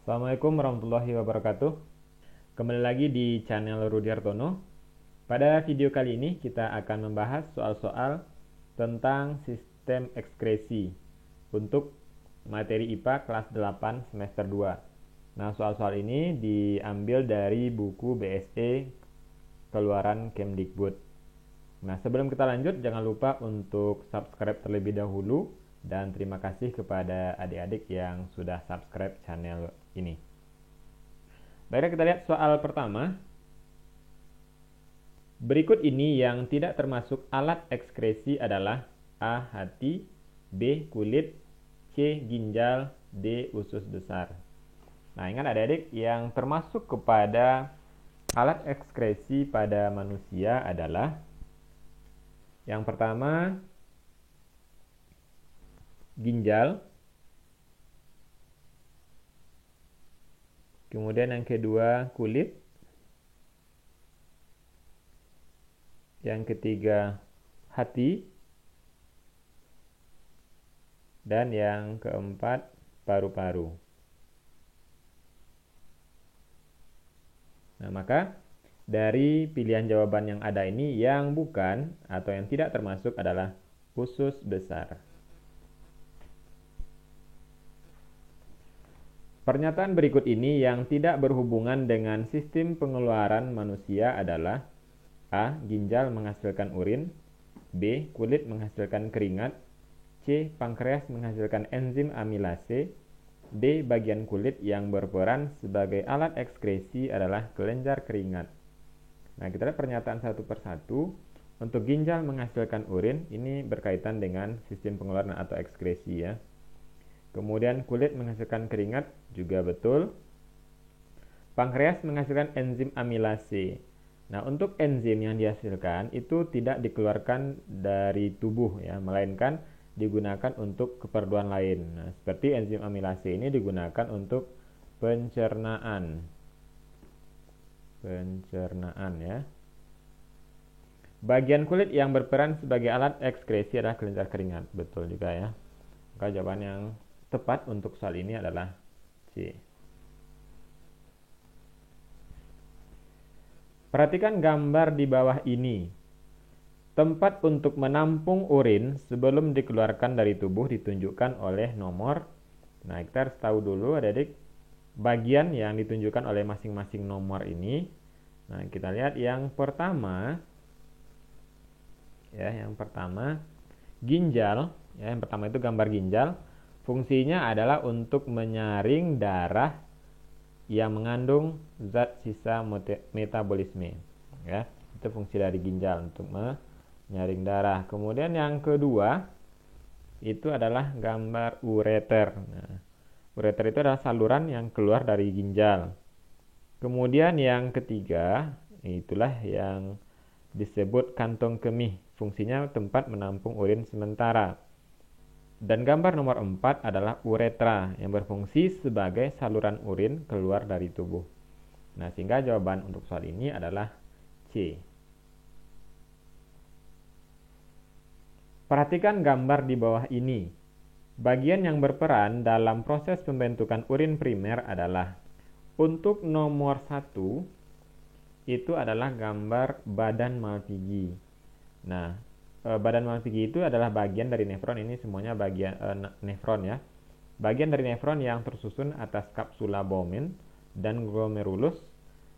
Assalamualaikum warahmatullahi wabarakatuh. Kembali lagi di channel Rudi Hartono. Pada video kali ini kita akan membahas soal-soal tentang sistem ekskresi untuk materi IPA kelas 8 semester 2. Nah, soal-soal ini diambil dari buku BSE keluaran Kemdikbud. Nah, sebelum kita lanjut, jangan lupa untuk subscribe terlebih dahulu dan terima kasih kepada adik-adik yang sudah subscribe channel ini. Baiklah, kita lihat soal pertama. Berikut ini yang tidak termasuk alat ekskresi adalah A. Hati, B. Kulit, C. Ginjal, D. Usus besar. Nah, ingat adik-adik, yang termasuk kepada alat ekskresi pada manusia adalah yang pertama ginjal, kemudian yang kedua kulit, yang ketiga hati, dan yang keempat paru-paru. Nah, maka dari pilihan jawaban yang ada ini, yang bukan atau yang tidak termasuk adalah usus besar. Pernyataan berikut ini yang tidak berhubungan dengan sistem pengeluaran manusia adalah A. Ginjal menghasilkan urin, B. Kulit menghasilkan keringat, C. Pankreas menghasilkan enzim amilase, D. Bagian kulit yang berperan sebagai alat ekskresi adalah kelenjar keringat. Nah, kita lihat pernyataan satu persatu. Untuk ginjal menghasilkan urin, ini berkaitan dengan sistem pengeluaran atau ekskresi ya. Kemudian kulit menghasilkan keringat, juga betul. Pankreas menghasilkan enzim amilase. Nah, untuk enzim yang dihasilkan itu tidak dikeluarkan dari tubuh ya, melainkan digunakan untuk keperluan lain. Nah, seperti enzim amilase ini digunakan untuk pencernaan. Ya. Bagian kulit yang berperan sebagai alat ekskresi adalah kelenjar keringat. Betul juga ya. Maka jawaban yang tepat untuk soal ini adalah C. Perhatikan gambar di bawah ini. Tempat untuk menampung urin sebelum dikeluarkan dari tubuh ditunjukkan oleh nomor. Nah, kita harus tahu dulu adik-adik bagian yang ditunjukkan oleh masing-masing nomor ini. Nah, kita lihat yang pertama ya, yang pertama ginjal ya, yang pertama itu gambar ginjal. Fungsinya adalah untuk menyaring darah yang mengandung zat sisa metabolisme ya. Itu fungsi dari ginjal, untuk menyaring darah. Kemudian yang kedua itu adalah gambar ureter. Nah, ureter itu adalah saluran yang keluar dari ginjal. Kemudian yang ketiga, itulah yang disebut kantong kemih. Fungsinya tempat menampung urin sementara. Dan gambar nomor 4 adalah uretra yang berfungsi sebagai saluran urin keluar dari tubuh. Nah, sehingga jawaban untuk soal ini adalah C. Perhatikan gambar di bawah ini. Bagian yang berperan dalam proses pembentukan urin primer adalah untuk nomor 1 itu adalah gambar badan Malpighi. Nah, badan Malpighi itu adalah bagian dari nefron. Ini semuanya bagian nefron ya. Bagian dari nefron yang tersusun atas kapsula Bowman dan glomerulus,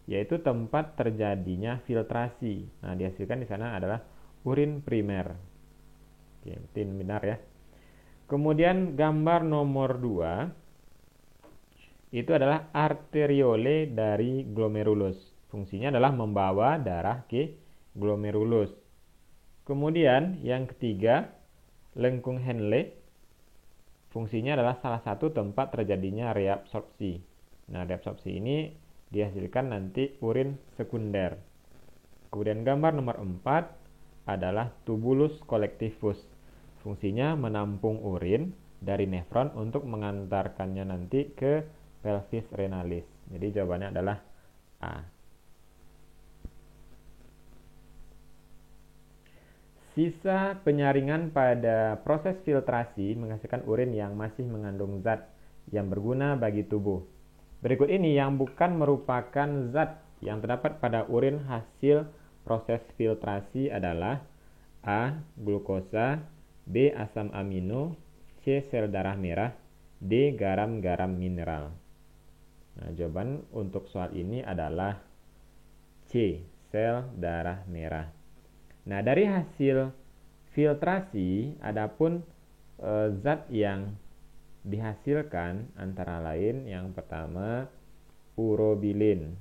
yaitu tempat terjadinya filtrasi. Nah, dihasilkan di sana adalah urin primer. Oke, benar ya. Kemudian gambar nomor 2 itu adalah arteriole dari glomerulus. Fungsinya adalah membawa darah ke glomerulus. Kemudian yang ketiga, lengkung Henle. Fungsinya adalah salah satu tempat terjadinya reabsorpsi. Nah, reabsorpsi ini dihasilkan nanti urin sekunder. Kemudian gambar nomor 4 adalah tubulus collectivus. Fungsinya menampung urin dari nefron untuk mengantarkannya nanti ke pelvis renalis. Jadi jawabannya adalah A. Sisa penyaringan pada proses filtrasi menghasilkan urin yang masih mengandung zat yang berguna bagi tubuh. Berikut ini yang bukan merupakan zat yang terdapat pada urin hasil proses filtrasi adalah A. Glukosa, B. Asam amino, C. Sel darah merah, D. Garam-garam mineral. Nah, jawaban untuk soal ini adalah C. Sel darah merah. Nah, dari hasil filtrasi, adapun zat yang dihasilkan antara lain yang pertama urobilin,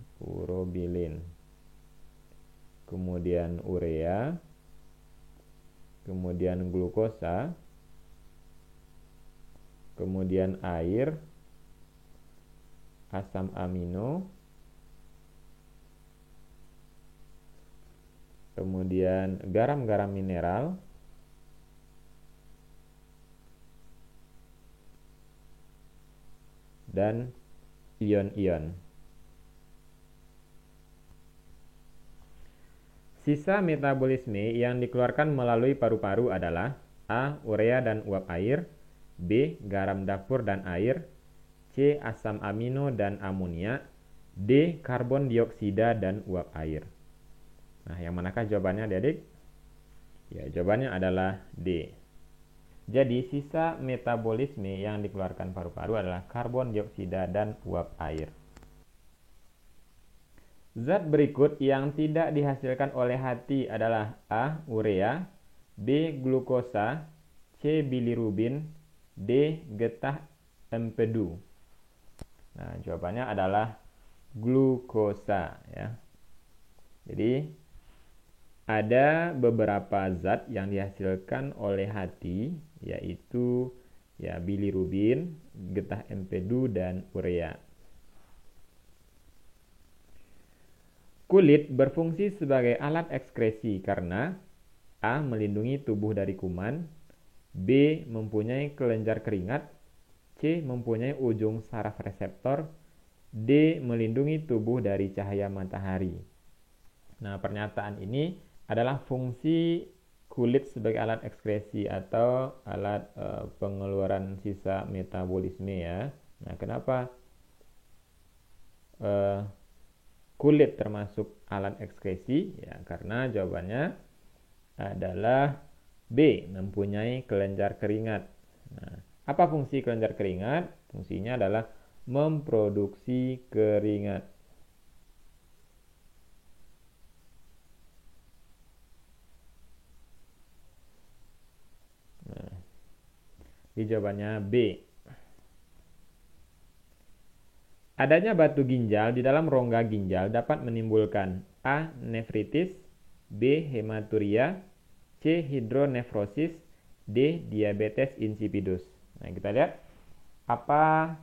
kemudian urea, kemudian glukosa, kemudian air, asam amino, kemudian garam-garam mineral, dan ion-ion. Sisa metabolisme yang dikeluarkan melalui paru-paru adalah A. Urea dan uap air, B. Garam dapur dan air, C. Asam amino dan amonia, D. Karbon dioksida dan uap air. Nah, yang manakah jawabannya adik-adik? Ya, jawabannya adalah D. Jadi, sisa metabolisme yang dikeluarkan paru-paru adalah karbon dioksida dan uap air. Zat berikut yang tidak dihasilkan oleh hati adalah A. Urea, B. Glukosa, C. Bilirubin, D. Getah empedu. Nah, jawabannya adalah glukosa ya. Jadi ada beberapa zat yang dihasilkan oleh hati, yaitu ya bilirubin, getah empedu, dan urea. Kulit berfungsi sebagai alat ekskresi karena A. melindungi tubuh dari kuman, B. mempunyai kelenjar keringat, C. mempunyai ujung saraf reseptor, D. melindungi tubuh dari cahaya matahari. Nah, pernyataan ini adalah fungsi kulit sebagai alat ekskresi atau alat pengeluaran sisa metabolisme ya. Nah, kenapa kulit termasuk alat ekskresi? Ya, karena jawabannya adalah B. mempunyai kelenjar keringat. Nah, apa fungsi kelenjar keringat? Fungsinya adalah memproduksi keringat. Nah, di jawabannya B. Adanya batu ginjal di dalam rongga ginjal dapat menimbulkan A. nefritis, B. hematuria, C. hidronefrosis, D. diabetes insipidus. Nah, kita lihat apa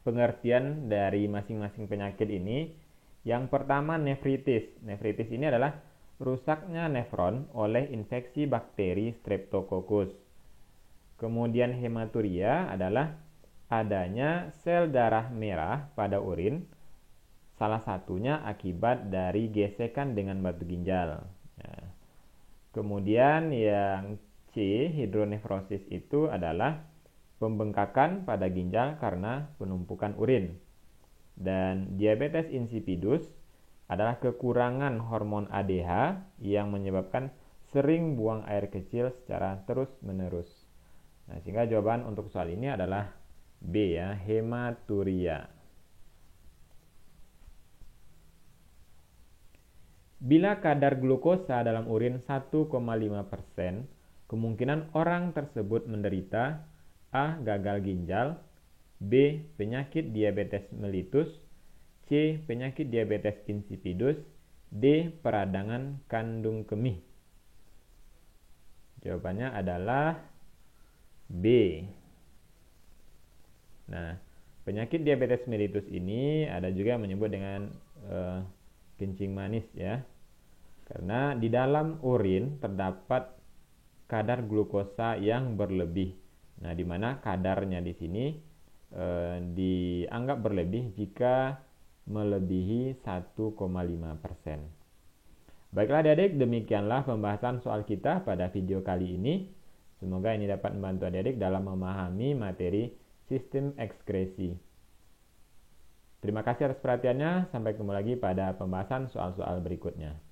pengertian dari masing-masing penyakit ini. Yang pertama nefritis. Nefritis ini adalah rusaknya nefron oleh infeksi bakteri Streptococcus. Kemudian hematuria adalah adanya sel darah merah pada urin, salah satunya akibat dari gesekan dengan batu ginjal. Ya. Kemudian yang C, hidronefrosis itu adalah pembengkakan pada ginjal karena penumpukan urin. Dan diabetes insipidus adalah kekurangan hormon ADH yang menyebabkan sering buang air kecil secara terus-menerus. Nah, sehingga jawaban untuk soal ini adalah B ya, hematuria. Bila kadar glukosa dalam urin 1,5%, kemungkinan orang tersebut menderita A. gagal ginjal, B. penyakit diabetes mellitus, C. penyakit diabetes insipidus, D. peradangan kandung kemih. Jawabannya adalah B. Nah, penyakit diabetes mellitus ini ada juga yang menyebut dengan kencing manis ya. Karena di dalam urin terdapat kadar glukosa yang berlebih. Nah, di mana kadarnya di sini dianggap berlebih jika melebihi 1,5%. Baiklah adik-adik, demikianlah pembahasan soal kita pada video kali ini. Semoga ini dapat membantu adik-adik dalam memahami materi sistem ekskresi. Terima kasih atas perhatiannya. Sampai ketemu lagi pada pembahasan soal-soal berikutnya.